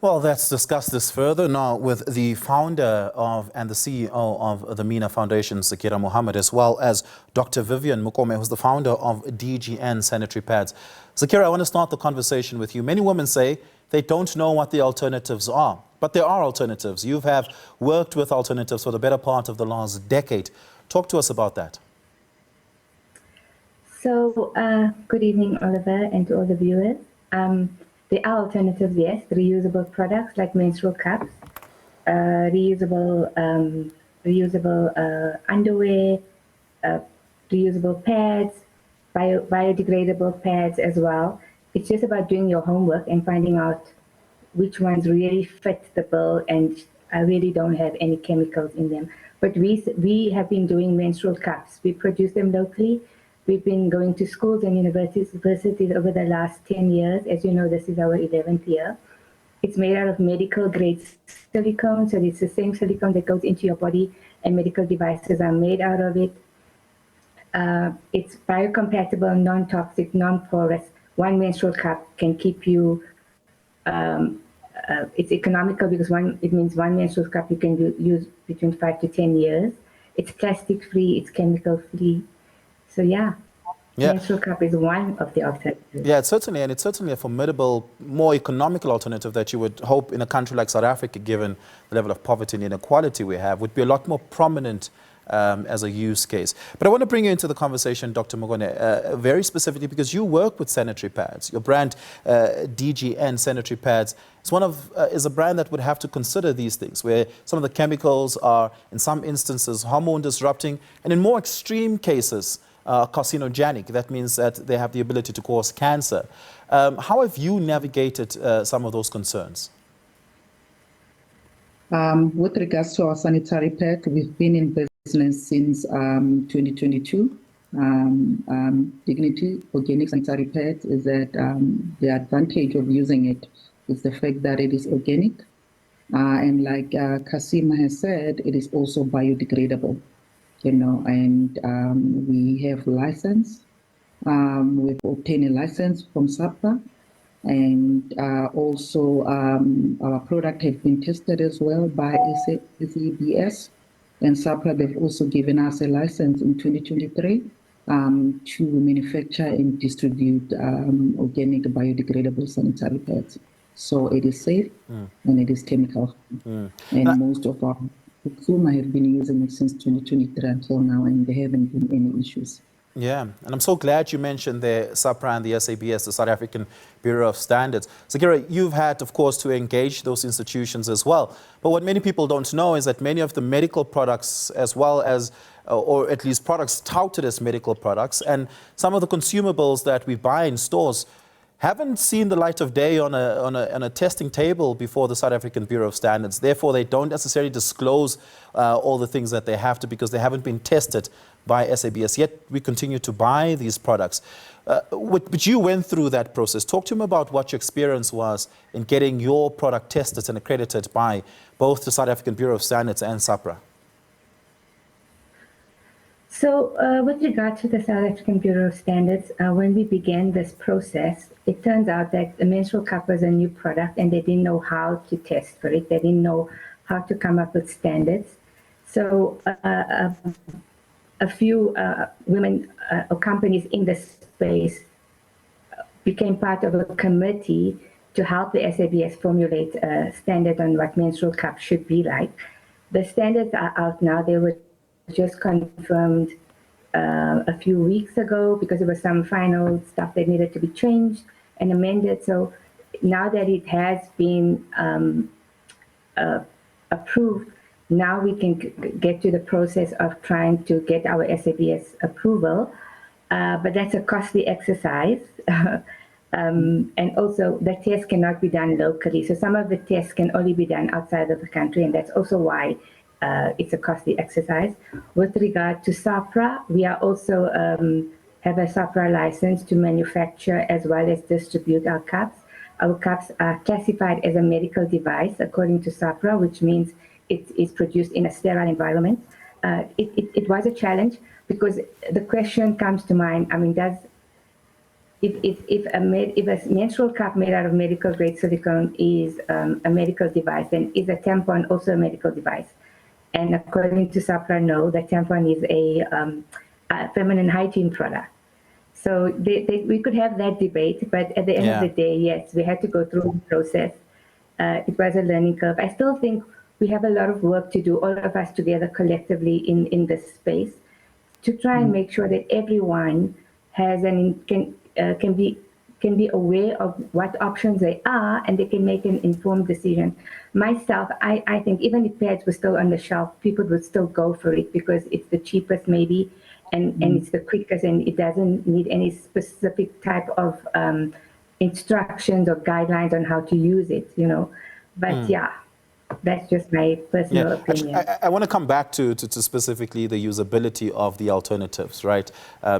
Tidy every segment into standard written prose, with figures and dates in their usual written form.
Well, let's discuss this further now with the founder of and the CEO of the MENA Foundation, Zaakira Mahomed, as well as Dr. Vivian Mokome, who's the founder of DGN Sanitary Pads. Zaakira, I want to start the conversation with you. Many women say they don't know what the alternatives are, but there are alternatives. You have worked with alternatives for the better part of the last decade. Talk to us about that. So, good evening, Oliver, and to all the viewers. There are alternatives, yes, reusable products like menstrual cups, reusable underwear, reusable pads, biodegradable pads as well. It's just about doing your homework and finding out which ones really fit the bill and really don't have any chemicals in them. But we have been doing menstrual cups. We produce them locally. We've been going to schools and universities over the last 10 years. As you know, this is our 11th year. It's made out of medical grade silicone. So it's the same silicone that goes into your body, and medical devices are made out of it. It's biocompatible, non-toxic, non-porous. One menstrual cup can keep you, it's economical because it means one menstrual cup you can use between 5 to 10 years. It's plastic free, it's chemical free. So yeah, menstrual cup is one of the alternatives. Yeah, it's certainly a formidable, more economical alternative that you would hope in a country like South Africa, given the level of poverty and inequality we have, would be a lot more prominent as a use case. But I want to bring you into the conversation, Dr. Mokome, very specifically because you work with sanitary pads. Your brand, DGN Sanitary Pads, is a brand that would have to consider these things, where some of the chemicals are, in some instances, hormone disrupting, and in more extreme cases, carcinogenic. That means that they have the ability to cause cancer. How have you navigated some of those concerns? With regards to our sanitary pad, we've been in business since 2022. Dignity Organic Sanitary Pad is that the advantage of using it is the fact that it is organic. And like Kasima has said, it is also biodegradable. And we have license. We've obtained a license from SABC, and also our product has been tested as well by SABC, and SABC, they've also given us a license in 2023 to manufacture and distribute organic biodegradable sanitary pads. So it is safe and it is chemical. And most of our consumers have been using it since 2023 until now, and there haven't been any issues. Yeah, and I'm so glad you mentioned the SAPRA and the SABC, the South African Bureau of Standards. Zaakira, you've had, of course, to engage those institutions as well. But what many people don't know is that many of the medical products, as well as, or at least products touted as medical products, and some of the consumables that we buy in stores haven't seen the light of day on a testing table before the South African Bureau of Standards. Therefore, they don't necessarily disclose all the things that they have to because they haven't been tested by SABC. Yet we continue to buy these products. But you went through that process. Talk to me about what your experience was in getting your product tested and accredited by both the South African Bureau of Standards and SAPRA. So with regard to the South African Bureau of Standards, when we began this process, it turns out that the menstrual cup was a new product and they didn't know how to test for it. They didn't know how to come up with standards. So a few women or companies in this space became part of a committee to help the SABC formulate a standard on what menstrual cups should be like. The standards are out now. They were just confirmed a few weeks ago because there was some final stuff that needed to be changed and amended. So now that it has been approved, now we can get to the process of trying to get our SABC approval. But that's a costly exercise. And also the test cannot be done locally. So some of the tests can only be done outside of the country, and that's also why it's a costly exercise. With regard to SAPRA, we are also have a SAPRA license to manufacture as well as distribute our cups. Our cups are classified as a medical device according to SAPRA, which means it is produced in a sterile environment. It was a challenge because the question comes to mind, I mean, if a menstrual cup made out of medical grade silicone is a medical device, then is a tampon also a medical device? And according to SAPRA, no, the tampon is a feminine hygiene product. So we could have that debate, but at the end of the day, yes, we had to go through the process. It was a learning curve. I still think we have a lot of work to do, all of us together collectively in this space, to try and make sure that everyone has can be aware of what options there are, and they can make an informed decision. Myself, I think even if pads were still on the shelf, people would still go for it because it's the cheapest maybe, and it's the quickest, and it doesn't need any specific type of instructions or guidelines on how to use it, But yeah, that's just my personal opinion. Actually, I want to come back to specifically the usability of the alternatives, right?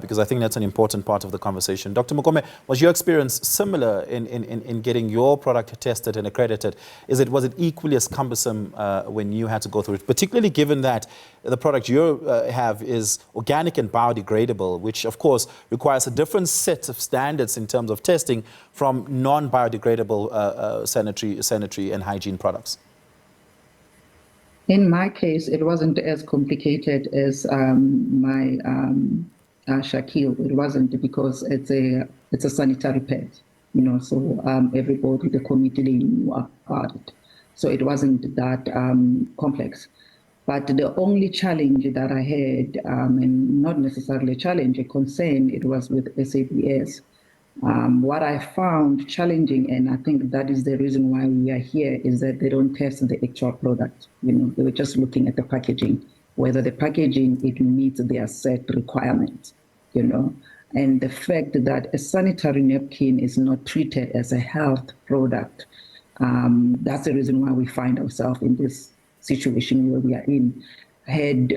Because I think that's an important part of the conversation. Dr. Mokome, was your experience similar in getting your product tested and accredited? Was it equally as cumbersome when you had to go through it, particularly given that the product you have is organic and biodegradable, which of course requires a different set of standards in terms of testing from non-biodegradable sanitary and hygiene products? In my case, it wasn't as complicated as my Shaquille. It wasn't, because it's a sanitary pad, So everybody, the committee, they knew about it. So it wasn't that complex. But the only challenge that I had, and not necessarily a challenge, a concern, it was with SABS. What I found challenging, and I think that is the reason why we are here, is that they don't test the actual product. They were just looking at the packaging, whether the packaging, it meets their set requirements, And the fact that a sanitary napkin is not treated as a health product, that's the reason why we find ourselves in this situation where we are in. Had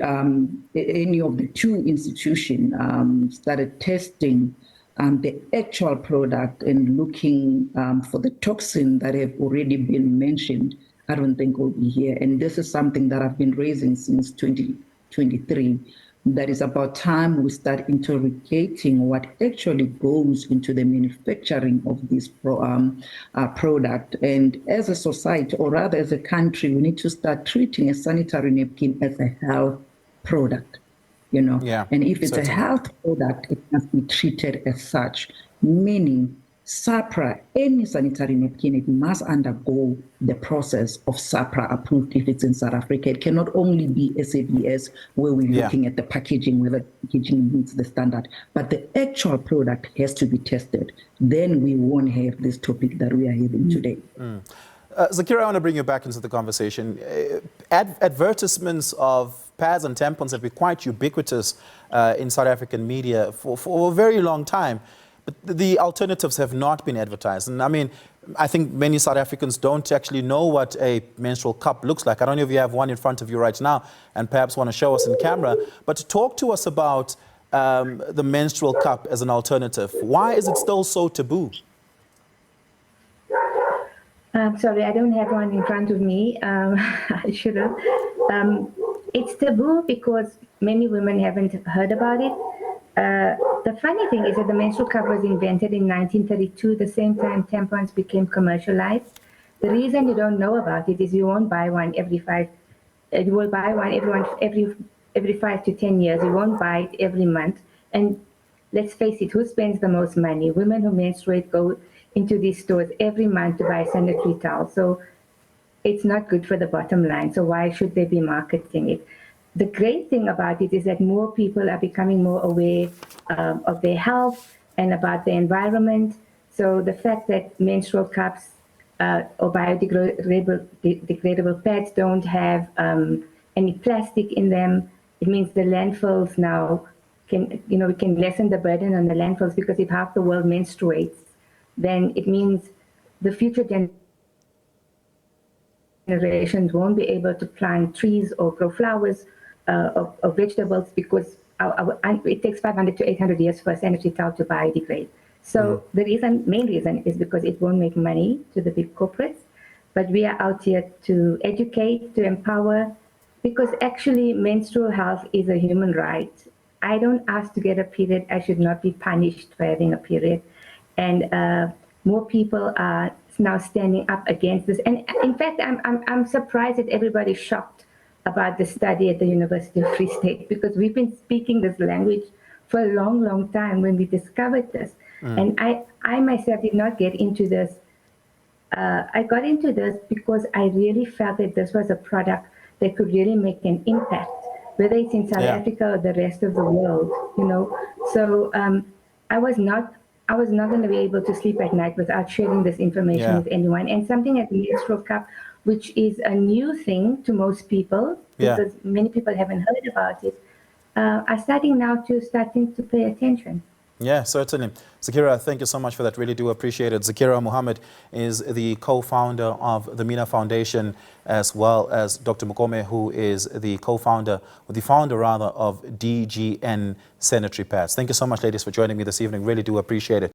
any of the two institutions started testing the actual product and looking for the toxin that have already been mentioned, I don't think we'll be here. And this is something that I've been raising since 2023. That is about time we start interrogating what actually goes into the manufacturing of this product. And as a society, or rather as a country, we need to start treating a sanitary napkin as a health product. And if it's a health product, it must be treated as such, meaning SAPRA, any sanitary napkin, it must undergo the process of SAPRA approved if it's in South Africa. It cannot only be SABS where we're looking at the packaging, whether the packaging meets the standard, but the actual product has to be tested. Then we won't have this topic that we are having today. Zaakira, I want to bring you back into the conversation. Advertisements of pads and tampons have been quite ubiquitous in South African media for a very long time, but the alternatives have not been advertised. And I mean, I think many South Africans don't actually know what a menstrual cup looks like. I don't know if you have one in front of you right now and perhaps want to show us in camera, but talk to us about the menstrual cup as an alternative. Why is it still so taboo? Sorry, I don't have one in front of me. I should have. It's taboo because many women haven't heard about it. The funny thing is that the menstrual cup was invented in 1932, the same time tampons became commercialized. The reason you don't know about it is you won't buy one you will buy one every 5 to 10 years. You won't buy it every month. And let's face it, who spends the most money? Women who menstruate go into these stores every month to buy sanitary towels. So it's not good for the bottom line. So why should they be marketing it? The great thing about it is that more people are becoming more aware of their health and about the environment. So the fact that menstrual cups or biodegradable pads don't have any plastic in them, it means the landfills now we can lessen the burden on the landfills, because if half the world menstruates, then it means the future generations won't be able to plant trees or grow flowers or vegetables, because it takes 500 to 800 years for a sanitary towel to biodegrade. So the main reason is because it won't make money to the big corporates, but we are out here to educate, to empower, because actually menstrual health is a human right. I don't ask to get a period. I should not be punished for having a period. and more people are now standing up against this. And in fact, I'm surprised that everybody's shocked about the study at the University of Free State, because we've been speaking this language for a long, long time when we discovered this. And I myself did not get into this. I got into this because I really felt that this was a product that could really make an impact, whether it's in South Africa or the rest of the world, you know. So I was not going to be able to sleep at night without sharing this information with anyone. And something as menstrual cup, which is a new thing to most people, because many people haven't heard about it, are starting to pay attention. Yeah, certainly. Zaakira, thank you so much for that. Really do appreciate it. Zaakira Mahomed is the co-founder of the MENA Foundation, as well as Dr. Mokome, who is the co-founder, or the founder rather, of DGN Sanitary Pads. Thank you so much, ladies, for joining me this evening. Really do appreciate it.